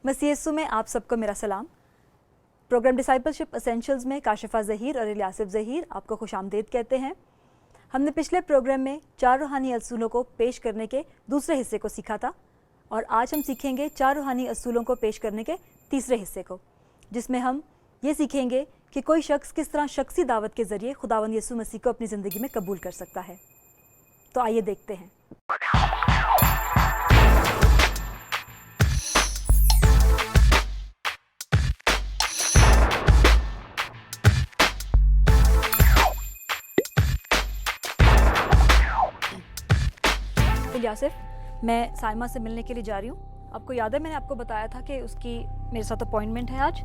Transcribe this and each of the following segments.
मसीह यीशु में आप सबको मेरा सलाम। प्रोग्राम डिसाइपलशिप एसेंशियल्स में काशिफा ज़हीर और इलियासिफ ज़हीर आपको खुशामदीद कहते हैं। हमने पिछले प्रोग्राम में 4 रूहानी असूलों को पेश करने के दूसरे हिस्से को सीखा था और आज हम सीखेंगे 4 रूहानी असूलों को पेश करने के तीसरे हिस्से को, जिसमें हम ये सीखेंगे कि कोई शख्स किस तरह शख्सी दावत के ज़रिए खुदावंद यीशु मसीह को अपनी ज़िंदगी में कबूल कर सकता है। तो आइए देखते हैं। इलियासिफ, मैं साइमा से मिलने के लिए जा रही हूँ। आपको याद है मैंने आपको बताया था कि उसकी मेरे साथ अपॉइंटमेंट है आज।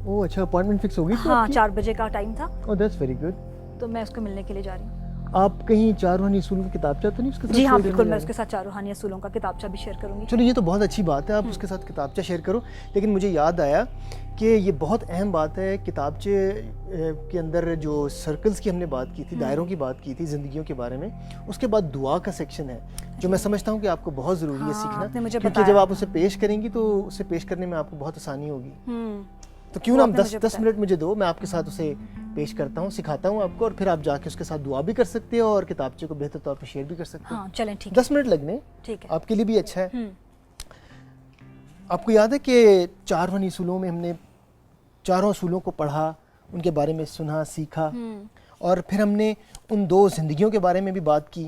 ओह अच्छा, अपॉइंटमेंट फिक्स हो गई? हाँ, 4 बजे का टाइम था। Oh that's very good. तो मैं उसको मिलने के लिए जा रही हूँ। आप कहीं 4 रूहानी असूलों की किताबचा तो नहीं उसके साथ? जी हाँ बिल्कुल, मैं उसके साथ 4 रूहानी असूलों का किताबचा भी शेयर करूँगी। चलो ये तो बहुत अच्छी बात है, आप उसके साथ किताबचा शेयर करो। लेकिन मुझे याद आया कि ये बहुत अहम बात है, किताबचे के अंदर जो सर्कल्स की हमने बात की थी, दायरों की बात की थी ज़िंदगियों के बारे में, उसके बाद दुआ का सेक्शन है जो मैं समझता हूँ कि आपको बहुत ज़रूरी है सीखना, क्योंकि जब आप उसे पेश करेंगी तो उसे पेश करने में आपको बहुत आसानी होगी। तो क्यों ना हम 10 मिनट मुझे दो, मैं आपके साथ उसे पेश करता हूँ, सिखाता हूँ आपको, और फिर आप जाके उसके साथ दुआ भी कर सकते हो और किताबचे को बेहतर तौर पर शेयर भी कर सकते हो। हाँ, चलें ठीक है। 10 मिनट लगने, ठीक है, आपके लिए भी अच्छा है। आपको याद है कि 4 रूहानी असूलों में हमने चारों असूलों को पढ़ा, उनके बारे में सुना, सीखा, और फिर हमने उन 2 ज़िंदगियों के बारे में भी बात की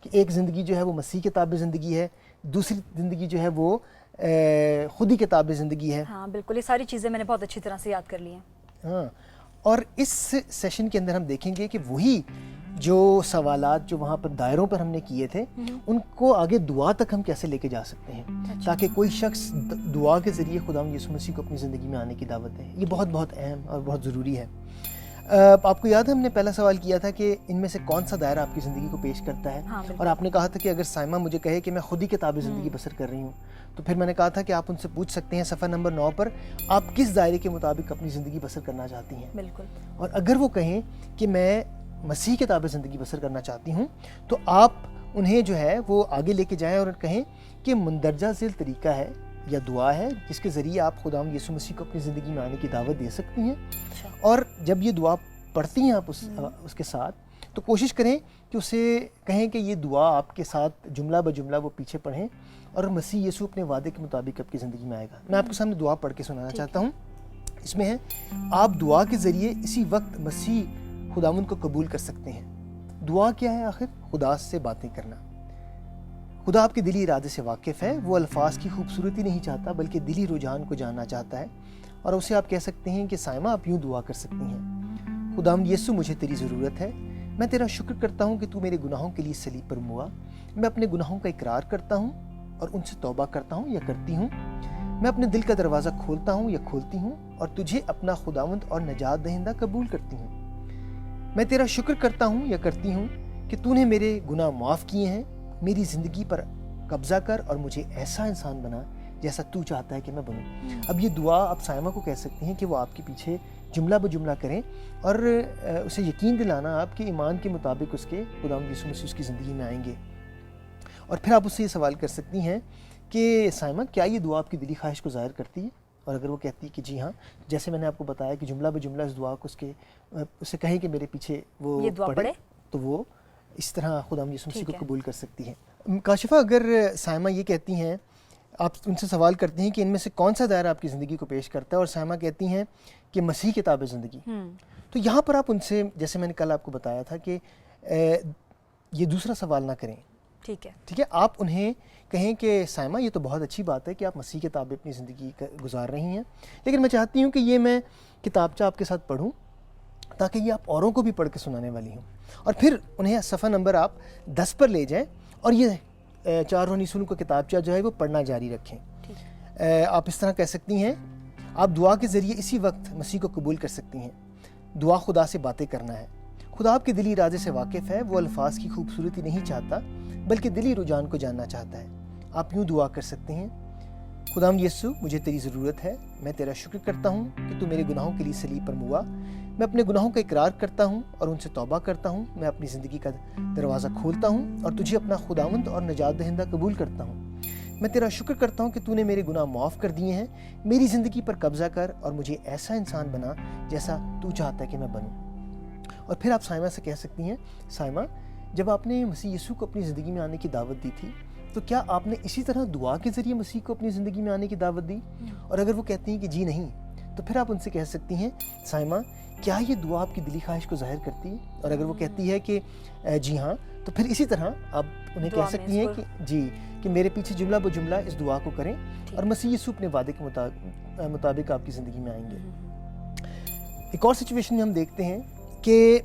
कि एक ज़िंदगी जो है वो मसीह किताब ज़िंदगी है, दूसरी ज़िंदगी जो है वो खुद ही किताब ज़िंदगी है। हाँ बिल्कुल, ये सारी चीज़ें मैंने बहुत अच्छी तरह से याद कर ली हैं। हाँ, और इस सेशन के अंदर हम देखेंगे कि वही जो सवालात जो वहाँ पर दायरों पर हमने किए थे, उनको आगे दुआ तक हम कैसे लेके जा सकते हैं, ताकि कोई शख्स दुआ के ज़रिए खुदावंद यीशु मसीह को अपनी ज़िंदगी में आने की दावत है। ये बहुत बहुत अहम और बहुत ज़रूरी है। आपको याद है हमने पहला सवाल किया था कि इनमें से कौन सा दायरा आपकी ज़िंदगी को पेश करता है। हाँ, और आपने कहा था कि अगर साइमा मुझे कहे कि मैं खुद ही किताब ज़िंदगी बसर कर रही हूँ, तो फिर मैंने कहा था कि आप उनसे पूछ सकते हैं सफ़र नंबर 9 पर आप किस दायरे के मुताबिक अपनी ज़िंदगी बसर करना चाहती हैं। बिल्कुल। और अगर वो कहें कि मैं मसीह किताब ज़िंदगी बसर करना चाहती हूँ, तो आप उन्हें जो है वो आगे लेके जाएँ और कहें कि मुंदरजा ज़ेल तरीका है या दुआ है जिसके ज़रिए आप खुदावंद यीशु मसीह को अपनी ज़िंदगी में आने की दावत दे सकती हैं। और जब ये दुआ पढ़ती हैं आप उसके साथ, तो कोशिश करें कि उसे कहें कि ये दुआ आपके साथ जुमला ब जुमला वो पीछे पढ़ें और मसीह यीशु अपने वादे के मुताबिक आपकी ज़िंदगी में आएगा। मैं आपके सामने दुआ पढ़ के सुनाना चाहता हूँ। इसमें है, आप दुआ के ज़रिए इसी वक्त मसीह खुदावंद को कबूल कर सकते हैं। दुआ क्या है आखिर? खुदा से बातें करना। खुदा आपके दिली इरादे से वाकिफ़ है, वो अल्फाज की खूबसूरती नहीं चाहता बल्कि दिली रुझान को जानना चाहता है। और उसे आप कह सकते हैं कि साइमा आप यूँ दुआ कर सकती हैं, खुदावंद यीशु मुझे तेरी ज़रूरत है, मैं तेरा शुक्र करता हूँ कि तू मेरे गुनाहों के लिए सलीब पर मुआ। मैं अपने गुनाहों का इकरार करता हूँ और उनसे तौबा करता हूँ या करती हूँ। मैं अपने दिल का दरवाज़ा खोलता हूँ या खोलती हूँ और तुझे अपना खुदावंद और नजात दहिंदा कबूल करती हूँ। मैं तेरा शुक्र करता हूँ या करती हूँ कि तूने मेरे गुनाह माफ़ किए हैं। मेरी ज़िंदगी पर कब्ज़ा कर और मुझे ऐसा इंसान बना जैसा तू चाहता है कि मैं बनूँ। अब ये दुआ आप साइमा को कह सकती हैं कि वो आपके पीछे जुमला ब जुमला करें और उसे यकीन दिलाना आपके ईमान के मुताबिक उसके खुदावंद यीशु मसीह उसकी ज़िंदगी में आएंगे। और फिर आप उससे ये सवाल कर सकती हैं कि साइमा क्या ये दुआ आपकी दिली ख्वाहिश को ज़ाहिर करती है? और अगर वो कहती है कि जी हाँ, जैसे मैंने आपको बताया कि जुमला ब जुमला इस दुआ को उसे कहें कि मेरे पीछे वो पढ़े, तो वो इस तरह खुदावंद यीशु मसीह को कबूल कर सकती है। काशिफा, अगर साइमा ये कहती हैं, आप उनसे सवाल करती हैं कि इनमें से कौन सा दायरा आपकी ज़िंदगी को पेश करता है, और साइमा कहती हैं कि मसीह किताब ज़िंदगी, तो यहाँ पर आप उनसे, जैसे मैंने कल आपको बताया था कि ये दूसरा सवाल ना करें। ठीक है, आप उन्हें कहें कि साइमा ये तो बहुत अच्छी बात है कि आप मसीह किताब अपनी ज़िंदगी गुजार रही हैं, लेकिन मैं चाहती हूँ कि ये मैं किताबचा आपके साथ पढ़ूँ ताकि ये आप औरों को भी पढ़ के सुनाने वाली हूँ। और फिर उन्हें सफ़ा नंबर आप 10 पर ले जाएँ और ये 4 रूहानी असूलों का किताबचा जो है वो पढ़ना जारी रखें। आप इस तरह कह सकती हैं, आप दुआ के ज़रिए इसी वक्त मसीह को कबूल कर सकती हैं। दुआ खुदा से बातें करना है। खुदा आपके दिली इरादे से वाकिफ़ है, वो अल्फाज की खूबसूरती नहीं चाहता बल्कि दिली रुझान को जानना चाहता है। आप यूँ दुआ कर सकते हैं, खुदावंद यीशु मुझे तेरी ज़रूरत है, मैं तेरा शुक्र करता हूँ कि तू मेरे गुनाहों के लिए सलीब पर मुआ। मैं अपने गुनाहों का इकरार करता हूँ और उनसे तौबा करता हूँ। मैं अपनी ज़िंदगी का दरवाज़ा खोलता हूँ और तुझे अपना खुदावंद और नजात दहिंदा कबूल करता हूँ। میں تیرا شکر کرتا ہوں کہ تو نے میرے گناہ معاف کر دیے ہیں. میری زندگی پر قبضہ کر اور مجھے ایسا انسان بنا جیسا تو چاہتا ہے کہ میں بنوں. اور پھر آپ سائمہ سے کہہ سکتی ہیں, سائمہ جب آپ نے مسیح یسوع کو اپنی زندگی میں آنے کی دعوت دی تھی تو کیا آپ نے اسی طرح دعا کے ذریعے مسیح کو اپنی زندگی میں آنے کی دعوت دی؟ اور اگر وہ کہتی ہیں کہ جی نہیں, تو پھر آپ ان سے کہہ سکتی ہیں, سائمہ کیا یہ دعا آپ کی دلی خواہش کو ظاہر کرتی ہے؟ اور اگر وہ کہتی ہے کہ جی ہاں, تو پھر اسی طرح آپ انہیں کہہ سکتی ہیں کہ جی, کہ میرے پیچھے جملہ بہ جملہ اس دعا کو کریں اور مسیح یسوع اپنے وعدے کے مطابق آپ کی زندگی میں آئیں گے. ایک اور سچویشن میں ہم دیکھتے ہیں کہ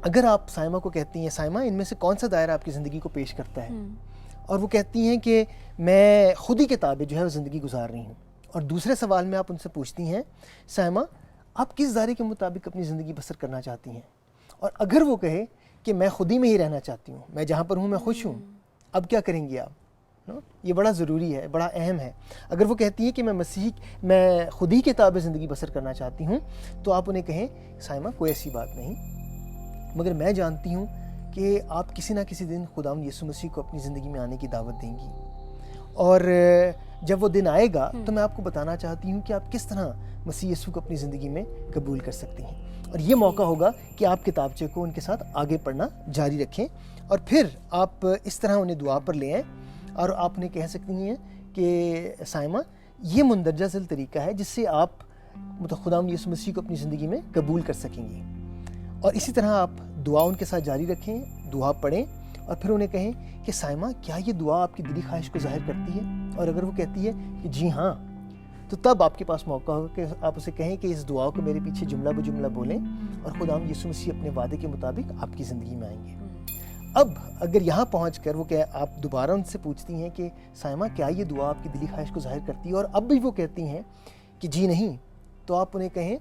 اگر آپ سائمہ کو کہتی ہیں, سائمہ ان میں سے کون سا دائرہ آپ کی زندگی کو پیش کرتا ہے, اور وہ کہتی ہیں کہ میں خود ہی کے تابع جو ہے وہ زندگی گزار رہی ہوں. اور دوسرے سوال میں آپ ان سے پوچھتی ہیں, سائمہ آپ کس دائرے کے مطابق اپنی زندگی بسر کرنا چاہتی ہیں؟ اور اگر وہ کہے کہ میں خود ہی میں ہی رہنا چاہتی ہوں, میں جہاں پر ہوں میں خوش ہوں, اب کیا کریں گی آپ؟ یہ بڑا ضروری ہے, بڑا اہم ہے. اگر وہ کہتی ہے کہ میں خود ہی کے تابع زندگی بسر کرنا چاہتی ہوں, تو آپ انہیں کہیں, سائمہ کوئی ایسی بات نہیں, مگر میں جانتی ہوں کہ آپ کسی نہ کسی دن خداوند یسوع مسیح کو اپنی زندگی میں آنے کی دعوت دیں گی, اور جب وہ دن آئے گا تو میں آپ کو بتانا چاہتی ہوں کہ آپ کس طرح مسیح یسوع کو اپنی زندگی میں قبول کر سکتی ہیں. اور یہ موقع ہوگا کہ آپ کتابچے کو ان کے ساتھ آگے پڑھنا جاری رکھیں, اور پھر آپ اس طرح انہیں دعا پر لے آئیں, اور آپ انہیں کہہ سکتی ہیں کہ سائمہ یہ مندرجہ ذیل طریقہ ہے جس سے آپ خداوند یسوع مسیح کو اپنی زندگی میں قبول کر سکیں گے. اور اسی طرح آپ دعا ان کے ساتھ جاری رکھیں, دعا پڑھیں, اور پھر انہیں کہیں کہ سائمہ کیا یہ دعا آپ کی دلی خواہش کو ظاہر کرتی ہے؟ اور اگر وہ کہتی ہے کہ جی ہاں, تو تب آپ کے پاس موقع ہو کہ آپ اسے کہیں کہ اس دعا کو میرے پیچھے جملہ بہ جملہ بولیں, اور خداوند یسوع مسیح اپنے وعدے کے مطابق آپ کی زندگی میں آئیں گے. اب اگر یہاں پہنچ کر وہ آپ دوبارہ ان سے پوچھتی ہیں کہ سائمہ کیا یہ دعا آپ کی دلی خواہش کو ظاہر کرتی ہے, اور اب بھی وہ کہتی ہیں کہ جی نہیں, تو آپ انہیں کہیں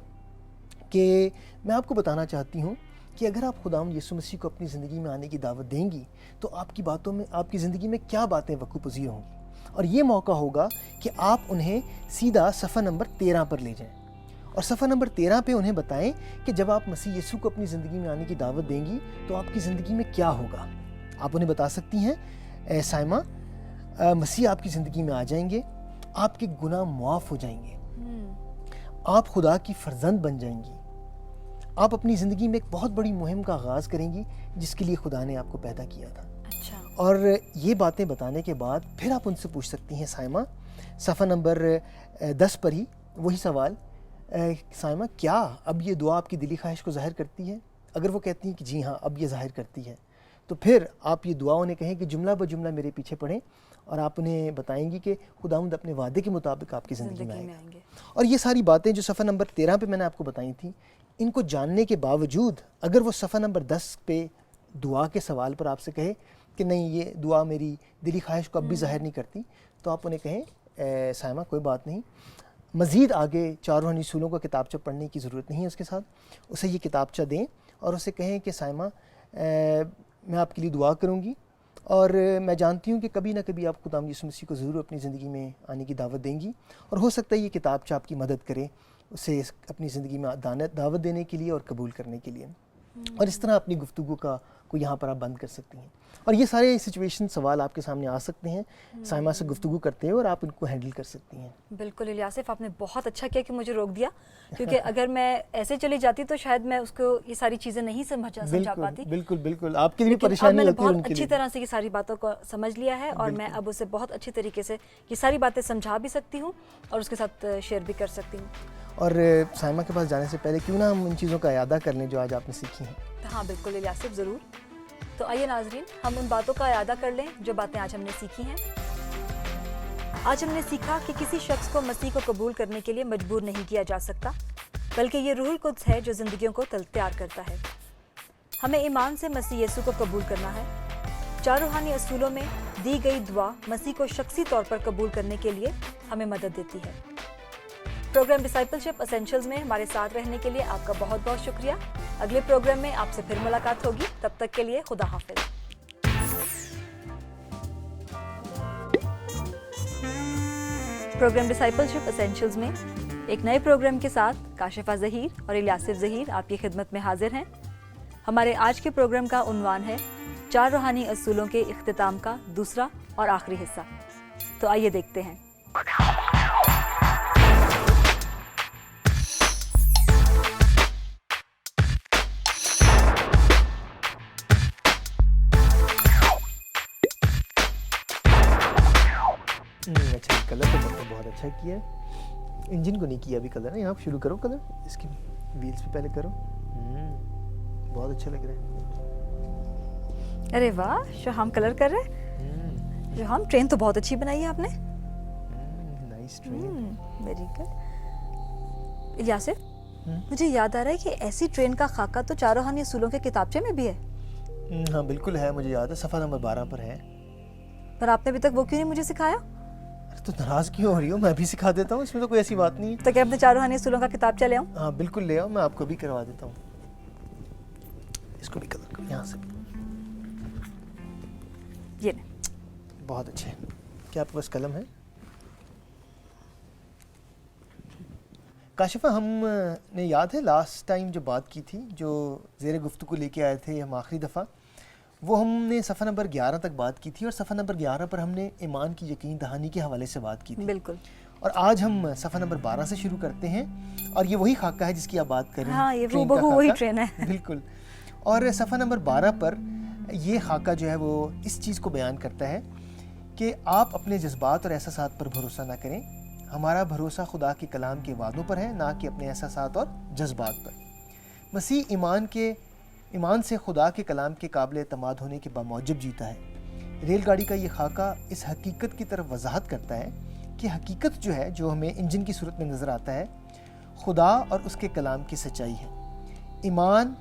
کہ میں آپ کو بتانا چاہتی ہوں کہ اگر آپ خداوند یسوع مسیح کو اپنی زندگی میں آنے کی دعوت دیں گی تو آپ کی باتوں میں, آپ کی زندگی میں کیا باتیں وقوع پذیر ہوں گی. اور یہ موقع ہوگا کہ آپ انہیں سیدھا صفحہ نمبر 13 پر لے جائیں, اور صفحہ نمبر 13 پہ انہیں بتائیں کہ جب آپ مسیح یسوع کو اپنی زندگی میں آنے کی دعوت دیں گی تو آپ کی زندگی میں کیا ہوگا. آپ انہیں بتا سکتی ہیں, سائمہ مسیح آپ کی زندگی میں آ جائیں گے, آپ کے گناہ معاف ہو جائیں گے, آپ خدا کی فرزند بن جائیں گی, آپ اپنی زندگی میں ایک بہت بڑی مہم کا آغاز کریں گی جس کے لیے خدا نے آپ کو پیدا کیا تھا. اور یہ باتیں بتانے کے بعد پھر آپ ان سے پوچھ سکتی ہیں, سائمہ صفحہ نمبر 10 پر ہی وہی سوال, سائمہ کیا اب یہ دعا آپ کی دلی خواہش کو ظاہر کرتی ہے؟ اگر وہ کہتی ہیں کہ جی ہاں اب یہ ظاہر کرتی ہے, تو پھر آپ یہ دعا انہیں کہیں کہ جملہ بہ جملہ میرے پیچھے پڑھیں, اور آپ انہیں بتائیں گی کہ خداوند اپنے وعدے کے مطابق آپ کی زندگی میں آئے گا. اور یہ ساری باتیں جو صفحہ نمبر 13 پہ میں نے آپ کو بتائی تھیں, ان کو جاننے کے باوجود اگر وہ صفحہ نمبر 10 پہ دعا کے سوال پر آپ سے کہے کہ نہیں یہ دعا میری دلی خواہش کو اب بھی ظاہر نہیں کرتی, تو آپ انہیں کہیں سائمہ کوئی بات نہیں, مزید آگے 4 روحانی اصولوں کا کتابچہ پڑھنے کی ضرورت نہیں ہے, اس کے ساتھ اسے یہ کتابچہ دیں اور اسے کہیں کہ سائمہ میں آپ کے لیے دعا کروں گی, اور میں جانتی ہوں کہ کبھی نہ کبھی آپ خداوند یسوع مسیح کو ضرور اپنی زندگی میں آنے کی دعوت دیں گی, اور ہو سکتا ہے یہ کتابچہ آپ کی مدد کرے اسے اپنی زندگی میں دعوت دینے کے لیے اور قبول کرنے کے لیے. اور اس طرح اپنی گفتگو کو یہاں پر آپ بند کر سکتی ہیں. اور یہ سارے سچویشن سوال آپ کے سامنے آ سکتے ہیں سائمہ سے گفتگو کرتے ہیں, اور آپ ان کو ہینڈل کر سکتی ہیں. بالکل الیاسف, آپ نے بہت اچھا کیا کہ مجھے روک دیا, کیونکہ اگر میں ایسے چلی جاتی تو شاید میں اس کو یہ ساری چیزیں نہیں سمجھا پاتی. بالکل بالکل, آپ کے لیے پریشانی ہوتی ہے. بہت اچھی طرح سے یہ ساری باتوں کو سمجھ لیا ہے, اور میں اب اسے بہت اچھی طریقے سے یہ ساری باتیں سمجھا بھی سکتی ہوں اور اس کے ساتھ شیئر بھی کر سکتی ہوں. اور سائمہ کے پاس جانے سے پہلے کیوں نہ ہم ان چیزوں کا اعادہ کر لیں جو آج آپ نے سیکھی ہیں. ہاں بالکل الیاسف, ضرور. تو آئیے ناظرین, ہم ان باتوں کا اعادہ کر لیں جو باتیں آج ہم نے سیکھی ہیں. آج ہم نے سیکھا کہ کسی شخص کو مسیح کو قبول کرنے کے لیے مجبور نہیں کیا جا سکتا, بلکہ یہ روح القدس ہے جو زندگیوں کو تیار کرتا ہے. ہمیں ایمان سے مسیح یسوع کو قبول کرنا ہے. 4 روحانی اصولوں میں دی گئی دعا مسیح کو شخصی طور پر قبول کرنے کے لیے ہمیں مدد دیتی ہے. پروگرام ڈسائپلشپ اسینشلز میں ہمارے ساتھ رہنے کے لیے آپ کا بہت بہت شکریہ. اگلے پروگرام میں آپ سے پھر ملاقات ہوگی, تب تک کے لیے خدا حافظ. پروگرام ڈسائپلشپ اسینشلز میں ایک نئے پروگرام کے ساتھ کاشفہ ظہیر اور الیاسف ظہیر آپ کی خدمت میں حاضر ہیں. ہمارے آج کے پروگرام کا عنوان ہے 4 روحانی اصولوں کے اختتام کا دوسرا اور آخری حصہ. تو तो आइए देखते हैं। अच्छा, कलर तो तुमने बहुत अच्छा किया है। इंजन को नहीं किया अभी कलर है। यहाँ शुरू करो कलर, इसकी व्हील्स पे पहले करो। बहुत अच्छा लग रहा है। अरे वाह, शोहम कलर कर रहे हैं। शोहम, ट्रेन तो बहुत अच्छी बनाई है आपने। Nice train, very good. Yasir, मुझे याद आ रहा है कि ऐसी ट्रेन का खाका तो चार रूहानी असूलों के किताबचे में भी है। हाँ बिल्कुल है, मुझे याद है, सफ़ा नंबर 12 पर है। पर आपने अभी तक वो क्यों नहीं मुझे सिखाया? तो नाराज क्यों हो रही हो? मैं भी सिखा देता हूँ, इसमें तो कोई ऐसी बात नहीं है। तो क्या अपने चार रूहानी असूलों का किताब चले आऊँ? हाँ बिल्कुल ले आओ, मैं आपको भी करवा देता हूँ। इसको भी कलर करो यहाँ से। ये ले। बहुत अच्छे। क्या आपके पास कलम है? काशिफा, हमने याद है लास्ट टाइम जो बात की थी, जो ज़ेर गुफ्तगू लेके आए थे हम आखिरी दफ़ा, वो हमने सफ़ा नंबर 11 तक बात की थी और सफ़ा नंबर 11 पर हमने ईमान की यकीन दहानी के हवाले से बात की थी। बिल्कुल। और आज हम सफ़ा नंबर 12 से शुरू करते हैं और ये वही खाका है जिसकी आप बात कर रहे हैं। हाँ, ये ट्रेन का हूबहू वही खाका। ट्रेन है। बिल्कुल। और सफ़ा नंबर 12 पर ये खाका जो है वो इस चीज़ को बयान करता है कि आप अपने जज्बात और एहसासात पर भरोसा ना करें। हमारा भरोसा खुदा के कलाम के वादों पर है, ना कि अपने एहसासात और जज्बात पर। मसीह ईमान से खुदा के कलाम के काबिल एतमाद होने के बामौजब जीता है। रेलगाड़ी का ये खाका इस हकीकत की तरफ वजाहत करता है कि हकीकत जो है, जो हमें इंजन की सूरत में नज़र आता है, खुदा और उसके कलाम की सच्चाई है। ईमान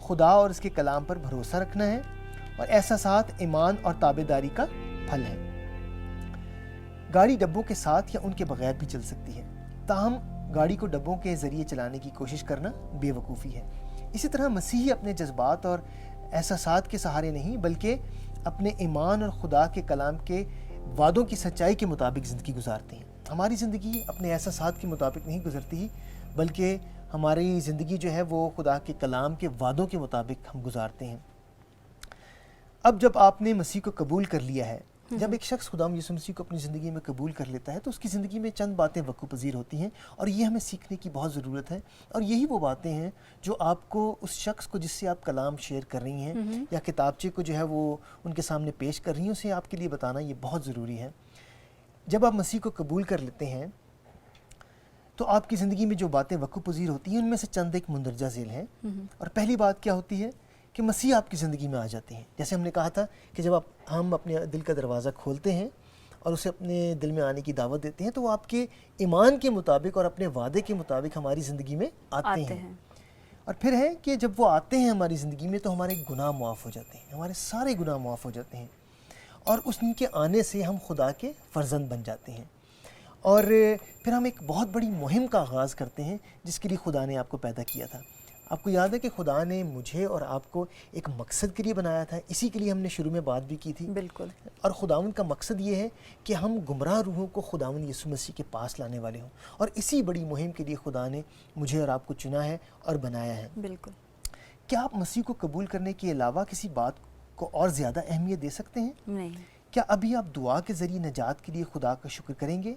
खुदा और उसके कलाम पर भरोसा रखना है और एहसासात ईमान और ताबेदारी का फल है। गाड़ी डब्बों के साथ या उनके बगैर भी चल सकती है, ताहम गाड़ी को डब्बों के ज़रिए चलाने की कोशिश करना बेवकूफ़ी है। इसी तरह मसीही अपने जज्बात और एहसासात के सहारे नहीं, बल्कि अपने ईमान और खुदा के कलाम के वादों की सच्चाई के मुताबिक ज़िंदगी गुजारते हैं। हमारी ज़िंदगी अपने एहसासात के मुताबिक नहीं गुजरती, बल्कि हमारी ज़िंदगी जो है वो खुदा के कलाम के वादों के मुताबिक हम गुजारते हैं। अब जब आपने मसीह को कबूल कर लिया है, जब एक शख्स खुदाम यीशु मसीह को अपनी ज़िंदगी में कबूल कर लेता है, तो उसकी ज़िंदगी में चंद बातें वक़्फ़ पज़ीर होती हैं और ये हमें सीखने की बहुत ज़रूरत है। और यही वो बातें हैं जो आपको उस शख्स को जिससे आप कलाम शेयर कर रही हैं या किताबचे को जो है वो उनके सामने पेश कर रही हैं, उसे आपके लिए बताना ये बहुत ज़रूरी है। जब आप मसीह को कबूल कर लेते हैं तो आपकी ज़िंदगी में जो बातें वक़्फ़ पज़ीर होती हैं, उनमें से चंद एक मुंदरजा ज़ेल हैं। और पहली बात क्या होती है कि मसीह आपकी ज़िंदगी में आ जाते हैं। जैसे हमने कहा था कि जब हम अपने दिल का दरवाज़ा खोलते हैं और उसे अपने दिल में आने की दावत देते हैं, तो वो आपके ईमान के मुताबिक और अपने वादे के मुताबिक हमारी ज़िंदगी में आते हैं। और फिर है कि जब वो आते हैं हमारी ज़िंदगी में, तो हमारे गुनाह मुआफ़ हो जाते हैं, हमारे सारे गुनाह मुआफ़ हो जाते हैं और उनके आने से हम खुदा के फ़र्जंद बन जाते हैं। और फिर हम एक बहुत बड़ी मुहिम का आगाज़ करते हैं जिसके लिए खुदा ने आपको पैदा किया था। आपको याद है कि खुदा ने मुझे और आपको एक मकसद के लिए बनाया था, इसी के लिए हमने शुरू में बात भी की थी। बिल्कुल। और खुदावंद का मकसद ये है कि हम गुमराह रूहों को खुदावंद यीशु मसीह के पास लाने वाले हों, और इसी बड़ी मुहिम के लिए खुदा ने मुझे और आपको चुना है और बनाया है। बिल्कुल। क्या आप मसीह को कबूल करने के अलावा किसी बात को और ज़्यादा अहमियत दे सकते हैं? नहीं। क्या अभी आप दुआ के ज़रिए नजात के लिए खुदा का शुक्र करेंगे?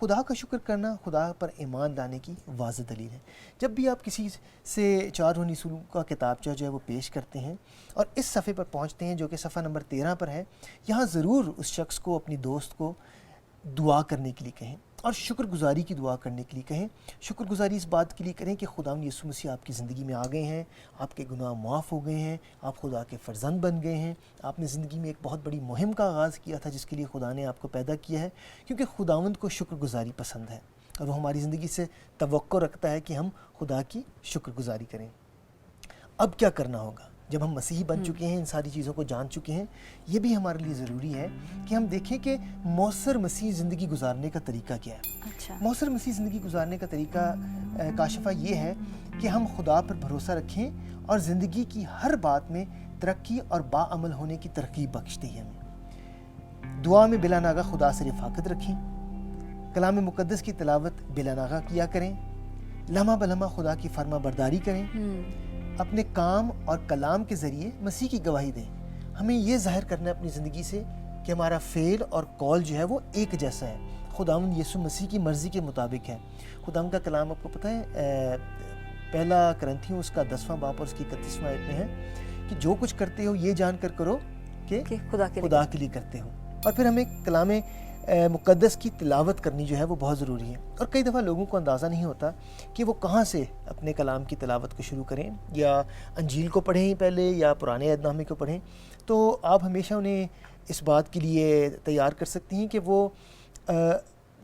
खुदा का शुक्र करना खुदा पर ईमान लाने की वाज़ह दलील है। जब भी आप किसी से चार रूहानी असूलों का किताबचा जो है वो पेश करते हैं और इस सफ़े पर पहुंचते हैं जो कि सफ़ा नंबर 13 पर है, यहाँ ज़रूर उस शख्स को, अपनी दोस्त को दुआ करने के लिए कहें और शुक्रगुजारी की दुआ करने के लिए कहें। शुक्रगुजारी इस बात के लिए करें कि खुदा यीशु मसीह आपकी ज़िंदगी में आ गए हैं, आपके गुनाह माफ़ हो गए हैं, आप खुदा के फ़र्जंद बन गए हैं। आपने ज़िंदगी में एक बहुत बड़ी मुहिम का आगाज़ किया था जिसके लिए खुदा ने आपको पैदा किया है, क्योंकि खुदावंद को शुक्रगुजारी पसंद है और वो हमारी ज़िंदगी से तवक्को रखता है कि हम खुदा की शुक्रगुजारी करें। अब क्या करना होगा जब हम मसीही बन चुके हैं, इन सारी चीज़ों को जान चुके हैं? ये भी हमारे लिए ज़रूरी है कि हम देखें कि मौसर मसीह ज़िंदगी गुजारने का तरीका क्या है। अच्छा। मौसर मसीह ज़िंदगी गुजारने का तरीका काशिफा ये है कि हम खुदा पर भरोसा रखें और ज़िंदगी की हर बात में तरक्की और बाअमल होने की तरकीब बख्शती है हमें। दुआ में बिला नागा खुदा से रफ़ाकत रखें, कलाम मुक़द्दस की तिलावत बिला नागा किया करें, लम्हा बलम्हा खुदा की फर्मा बरदारी करें, अपने काम और कलाम के ज़रिए मसीह की गवाही दें। हमें ये ज़ाहिर करना है अपनी ज़िंदगी से کہ ہمارا فعل اور قول جو ہے وہ ایک جیسا ہے، خداوند یسوع مسیح کی مرضی کے مطابق ہے۔ خداوند کا کلام آپ کو پتہ ہے پہلا کرنتھیوں اس کا 10واں باب اور اس کی 31واں آیت میں ہے کہ جو کچھ کرتے ہو یہ جان کر کرو کہ خدا کے لیے کرتے ہو۔ اور پھر ہمیں کلام مقدس کی تلاوت کرنی جو ہے وہ بہت ضروری ہے، اور کئی دفعہ لوگوں کو اندازہ نہیں ہوتا کہ وہ کہاں سے اپنے کلام کی تلاوت کو شروع کریں، یا انجیل کو پڑھیں ہی پہلے یا پرانے عہد نامے کو پڑھیں۔ تو آپ ہمیشہ انہیں اس بات کے لیے تیار کر سکتی ہیں کہ وہ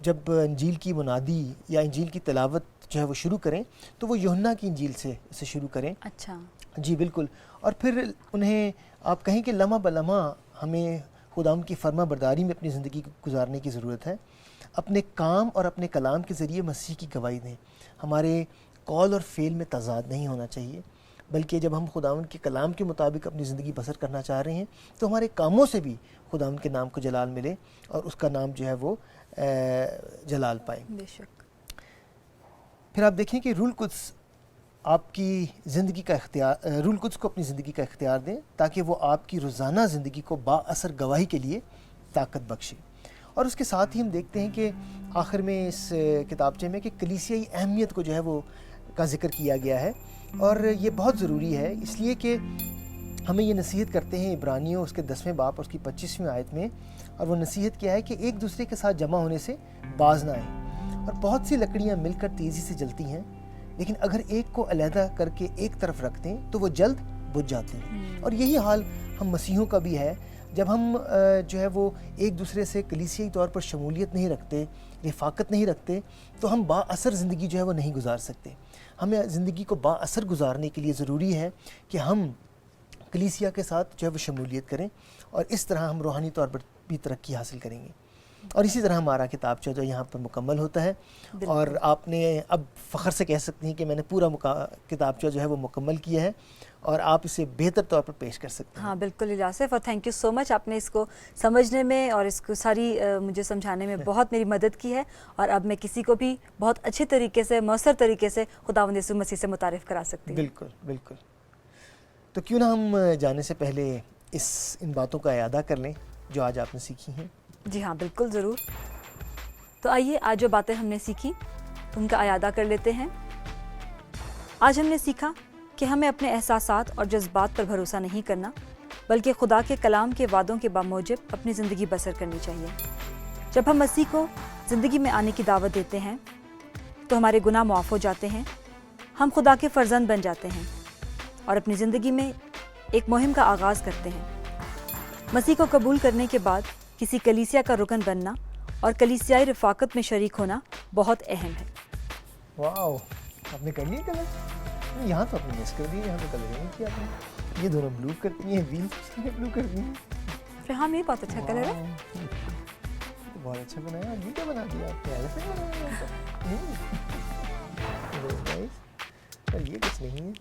جب انجیل کی منادی یا انجیل کی تلاوت جو ہے وہ شروع کریں تو وہ یوحنا کی انجیل سے اسے شروع کریں۔ اچھا جی بالکل، اور پھر انہیں آپ کہیں کہ لمحہ بلمحہ ہمیں خداوند کی فرما برداری میں اپنی زندگی گزارنے کی ضرورت ہے، اپنے کام اور اپنے کلام کے ذریعے مسیح کی گواہی دیں۔ ہمارے قول اور فعل میں تضاد نہیں ہونا چاہیے، بلکہ جب ہم خداوند کے کلام کے مطابق اپنی زندگی بسر کرنا چاہ رہے ہیں تو ہمارے کاموں سے بھی خداوند کے نام کو جلال ملے اور اس کا نام جو ہے وہ جلال پائے۔ بے شک۔ پھر آپ دیکھیں کہ روح القدس آپ کی زندگی کا اختیار، روح القدس کو اپنی زندگی کا اختیار دیں تاکہ وہ آپ کی روزانہ زندگی کو با اثر گواہی کے لیے طاقت بخشے۔ اور اس کے ساتھ ہی ہم دیکھتے ہیں کہ آخر میں اس کتابچے میں کہ کلیسیائی اہمیت کو جو ہے وہ کا ذکر کیا گیا ہے، اور یہ بہت ضروری ہے اس لیے کہ ہمیں یہ نصیحت کرتے ہیں عبرانیوں اس کے 10ویں باب اور اس کی 25ویں آیت میں، اور وہ نصیحت کیا ہے کہ ایک دوسرے کے ساتھ جمع ہونے سے باز نہ آئیں۔ اور بہت سی لکڑیاں مل کر تیزی سے جلتی ہیں، لیکن اگر ایک کو علیحدہ کر کے ایک طرف رکھ دیں تو وہ جلد بجھ جاتے ہیں۔ اور یہی حال ہم مسیحیوں کا بھی ہے، جب ہم جو ہے وہ ایک دوسرے سے کلیسیائی طور پر شمولیت نہیں رکھتے، رفاقت نہیں رکھتے، تو ہم با اثر زندگی جو ہے وہ نہیں گزار سکتے۔ ہمیں زندگی کو با اثر گزارنے کے لیے ضروری ہے کہ ہم کلیسیا کے ساتھ جو ہے وہ شمولیت کریں، اور اس طرح ہم روحانی طور پر بھی ترقی حاصل کریں گے۔ اور اسی طرح ہمارا کتابچہ جو یہاں پر مکمل ہوتا ہے، اور آپ نے اب فخر سے کہہ سکتی ہیں کہ میں نے پورا کتابچہ جو ہے وہ مکمل کیا ہے، اور آپ اسے بہتر طور پر پیش کر سکتے ہیں۔ ہاں بالکل الیاصف، اور تھینک یو سو مچ، آپ نے اس کو سمجھنے میں اور اس کو ساری مجھے سمجھانے میں بہت میری مدد کی ہے، اور اب میں کسی کو بھی بہت اچھے طریقے سے، مؤثر طریقے سے خداوند یسوع مسیح سے متعارف کرا سکتی ہوں۔ بالکل بالکل۔ تو کیوں نہ ہم جانے سے پہلے ان باتوں کا اعادہ کر لیں جو آج آپ نے سیکھی ہیں؟ جی ہاں بالکل، ضرور۔ تو آئیے آج جو باتیں ہم نے سیکھی ان کا اعادہ کر لیتے ہیں۔ آج ہم نے سیکھا کہ ہمیں اپنے احساسات اور جذبات پر بھروسہ نہیں کرنا، بلکہ خدا کے کلام کے وعدوں کے باموجب اپنی زندگی بسر کرنی چاہیے۔ جب ہم مسیح کو زندگی میں آنے کی دعوت دیتے ہیں تو ہمارے گناہ معاف ہو جاتے ہیں، ہم خدا کے فرزند بن جاتے ہیں اور اپنی زندگی میں ایک مہم کا آغاز کرتے ہیں۔ مسیح کو قبول کرنے کے بعد کسی کلیسیا کا رکن بننا اور کلیسیائی رفاقت میں شریک ہونا بہت اہم ہے۔ واو، آپ نے کر لیا کلر؟ یہاں تو آپ نے مس کر دیا، یہاں تو کلر نہیں کیا آپ نے۔ یہ دونوں بلو کرتی ہیں، ویل بلو کرتی ہیں۔ فرحان یہ بہت اچھا کلر ہے، بہت اچھا بنایا۔ یہ کیا بنا دیا آپ نے؟ ایسے بنایا؟ یہ کچھ نہیں ہے۔